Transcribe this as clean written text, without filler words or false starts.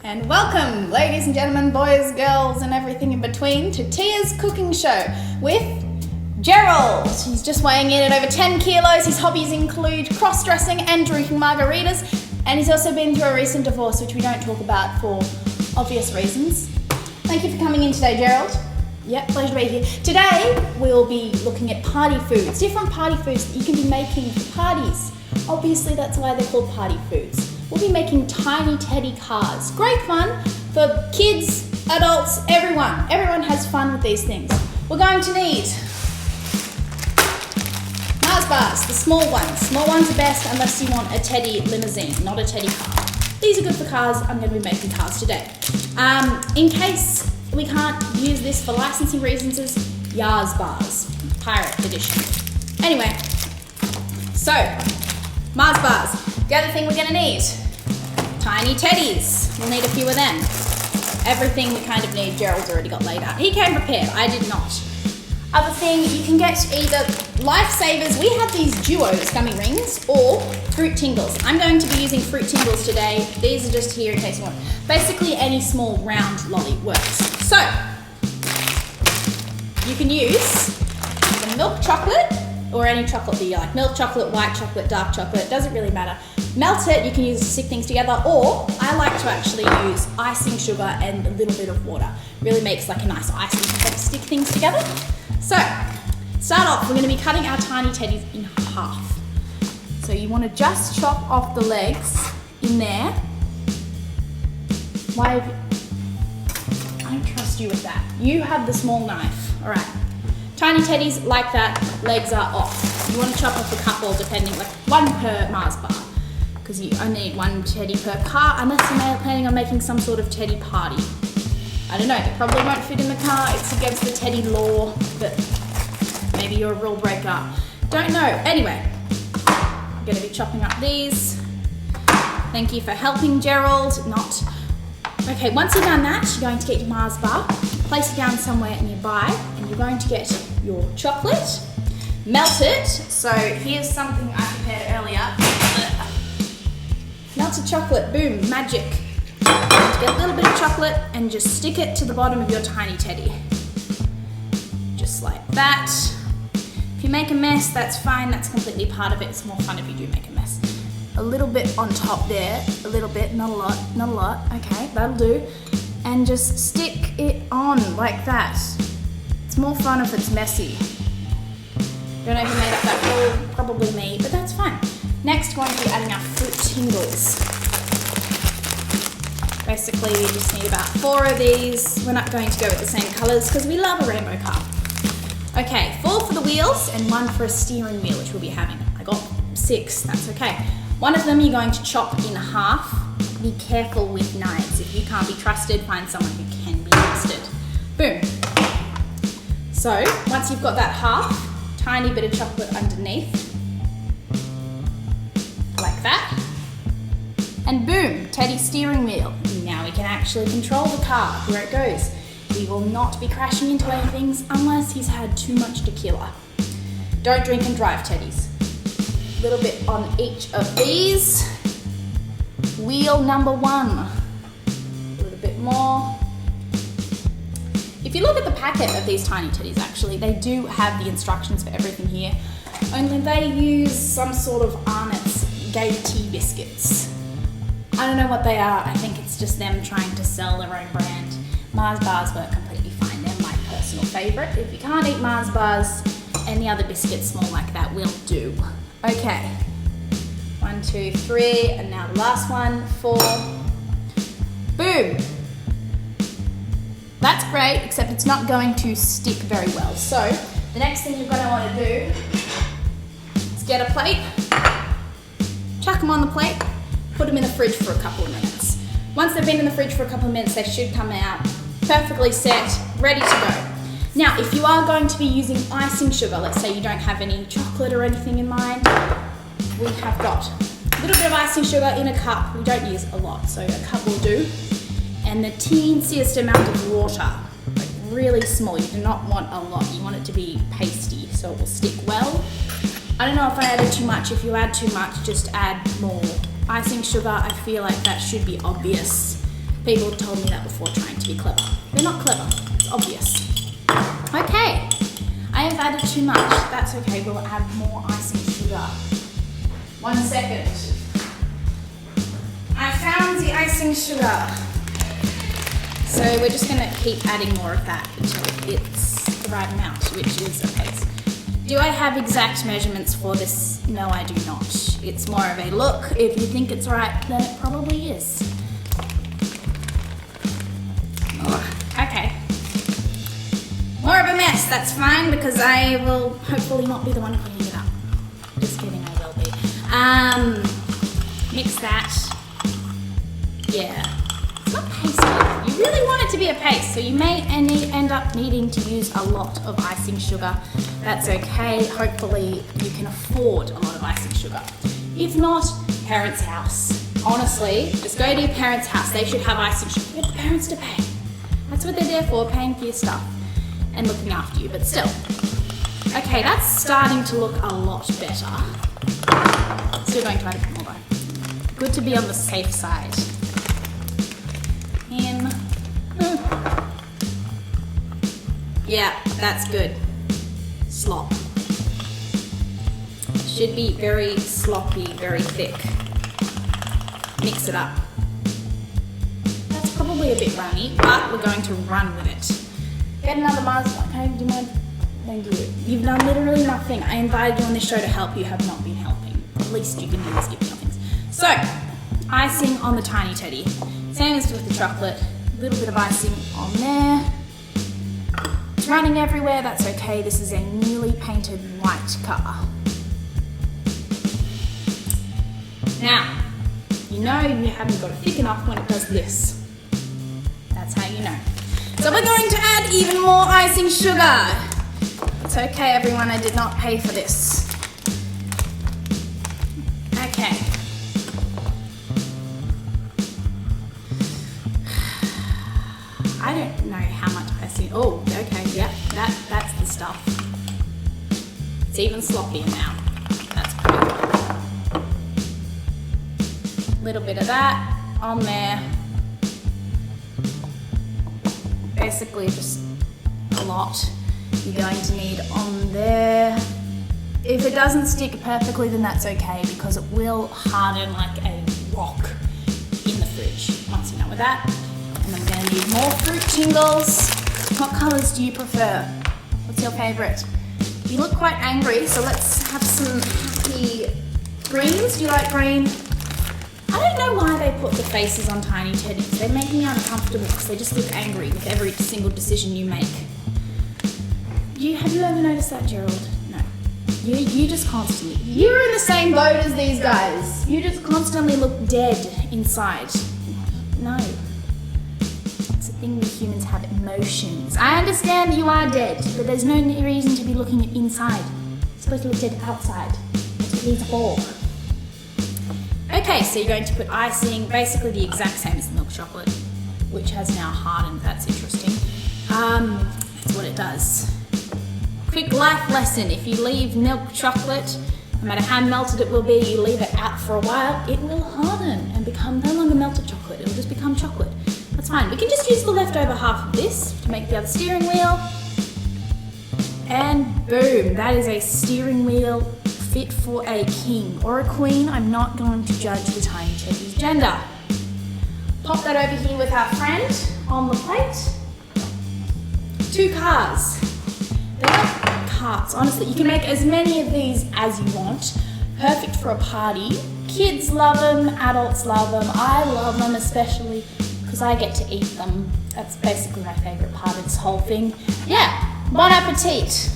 And welcome, ladies and gentlemen, boys, girls, and everything in between, to Teah's cooking show with Gerald. He's just weighing in at over 10 kilos. His hobbies include cross-dressing and drinking margaritas. And he's also been through a recent divorce, which we don't talk about for obvious reasons. Thank you for coming in today, Gerald. Yep, pleasure to be here. Today, we'll be looking at party foods, different party foods that you can be making for parties. Obviously, that's why they're called party foods. We'll be making tiny teddy cars. Great fun for kids, adults, everyone. Everyone has fun with these things. We're going to need Mars bars, the small ones. Small ones are best unless you want a teddy limousine, not a teddy car. These are good for cars. I'm going to be making cars today. In case we can't use this for licensing reasons, is Yars bars, Pirate Edition. Anyway, so Mars bars. The other thing we're going to need, tiny teddies. We'll need a few of them. Everything we kind of need, Gerald's already got laid out. He came prepared, I did not. Other thing, you can get either Lifesavers, we have these duos gummy rings, or fruit tingles. I'm going to be using fruit tingles today. These are just here in case you want. Basically any small round lolly works. So, you can use the milk chocolate, or any chocolate that you like. Milk chocolate, white chocolate, dark chocolate, doesn't really matter. Melt it, you can use it to stick things together, or I like to actually use icing sugar and a little bit of water. Really makes like a nice icing to help stick things together. So, start off, we're going to be cutting our tiny teddies in half. So you want to just chop off the legs in there. I don't trust you with that. You have the small knife, all right. Tiny teddies like that, legs are off. You want to chop off a couple depending, like one per Mars bar, because you only need one teddy per car unless you're planning on making some sort of teddy party. I don't know, they probably won't fit in the car, it's against the teddy law, but maybe you're a rule breaker. Don't know. Anyway, I'm going to be chopping up these. Thank you for helping, Gerald. Okay, once you've done that, you're going to get your Mars bar, place it down somewhere nearby, and you're going to get your chocolate, melt it. So here's something I prepared earlier. Melted chocolate, boom, magic. Get a little bit of chocolate and just stick it to the bottom of your tiny teddy. Just like that. If you make a mess, that's fine, that's completely part of it. It's more fun if you do make a mess. A little bit on top there, a little bit, not a lot. Okay, that'll do. And just stick it on like that. It's more fun if it's messy. Don't know who made up that rule, probably me, but that's fine. Next, we're going to be adding our fruit tingles. Basically, we just need about 4 of these. We're not going to go with the same colours because we love a rainbow car. Okay, 4 for the wheels and 1 for a steering wheel, which we'll be having. I got 6, that's okay. One of them you're going to chop in half. Be careful with knives. If you can't be trusted, find someone who can be trusted. Boom. So, once you've got that half, tiny bit of chocolate underneath. Like that. And boom, teddy steering wheel. Now we can actually control the car, where it goes. He will not be crashing into anything unless he's had too much tequila. Don't drink and drive, teddies. A little bit on each of these. Wheel number 1. A little bit more. If you look at the packet of these tiny teddies, actually, they do have the instructions for everything here. Only they use some sort of Arnott's Gay Tea biscuits. I don't know what they are. I think it's just them trying to sell their own brand. Mars bars work completely fine. They're my personal favourite. If you can't eat Mars bars, any other biscuit small like that will do. Okay. 1, 2, 3, and now the last one, 4. Boom. That's great, except it's not going to stick very well. So the next thing you're going to want to do is get a plate, chuck them on the plate, put them in the fridge for a couple of minutes. Once they've been in the fridge for a couple of minutes, they should come out perfectly set, ready to go. Now, if you are going to be using icing sugar, let's say you don't have any chocolate or anything in mind, we have got a little bit of icing sugar in a cup. We don't use a lot, so a cup will do. And the teensiest amount of water, like really small. You do not want a lot. You want it to be pasty, so it will stick well. I don't know if I added too much. If you add too much, just add more. Icing sugar, I feel like that should be obvious. People have told me that before trying to be clever. They're not clever, it's obvious. Okay, I have added too much. That's okay, we'll add more icing sugar. 1 second. I found the icing sugar. So we're just gonna keep adding more of that until it's the right amount, which is a paste. Do I have exact measurements for this? No, I do not. It's more of a look. If you think it's right, then it probably is. Okay. More of a mess, that's fine, because I will hopefully not be the one cleaning it up. Just kidding, I will be. Mix that. Yeah. It's not pasty. You really want it to be a paste, so you may end up needing to use a lot of icing sugar. That's okay. Hopefully you can afford a lot of icing sugar. If not, parents' house. Honestly, just go to your parents' house. They should have icing sugar. Get the parents to pay. That's what they're there for, paying for your stuff and looking after you, but still. Okay, that's starting to look a lot better. Still going to add a bit more though. Good to be on the safe side. Yeah, that's good. Slop. Should be very sloppy, very thick. Mix it up. That's probably a bit runny, but we're going to run with it. Get another Mars. Okay, do you mind? Thank you. You've done literally nothing. I invited you on this show to help. You have not been helping. At least you can do is give me things. So, icing on the tiny teddy. Same as with the chocolate. A little bit of icing on there. It's running everywhere. That's okay. This is a newly painted white car. Now, you know you haven't got it thick enough when it does this. That's how you know. So we're going to add even more icing sugar. It's okay, everyone, I did not pay for this. Okay. I don't know how much icing. Oh, okay, yep, that's the stuff. It's even sloppier now. That's great. Little bit of that on there. Basically just a lot you're going to need on there. If it doesn't stick perfectly, then that's okay, because it will harden like a rock in the fridge once you're done with that. And I'm going to need more fruit tingles. What colours do you prefer? What's your favourite? You look quite angry, so let's have some happy greens. Do you like green? I don't know why they put the faces on tiny teddies. They make me uncomfortable because they just look angry with every single decision you make. Have you ever noticed that, Gerald? No. You just constantly, you're in the same boat as these guys. You just constantly look dead inside. No. It's a thing that humans have emotions. I understand you are dead, but there's no reason to be looking at inside. You're supposed to look dead outside. That's what these are for. Okay, so you're going to put icing, basically the exact same as the milk chocolate, which has now hardened. That's interesting. That's what it does. Quick life lesson: if you leave milk chocolate, no matter how melted it will be, you leave it out for a while, it will harden and become no longer melted chocolate. It'll just become chocolate. That's fine. We can just use the leftover half of this to make the other steering wheel. And boom, that is a steering wheel fit for a king or a queen. I'm not going to judge the tiny teddy's gender. Pop that over here with our friend on the plate. 2 cars. They're like carts, honestly. You can make as many of these as you want. Perfect for a party. Kids love them, adults love them. I love them especially because I get to eat them. That's basically my favourite part of this whole thing. Yeah, bon appetit.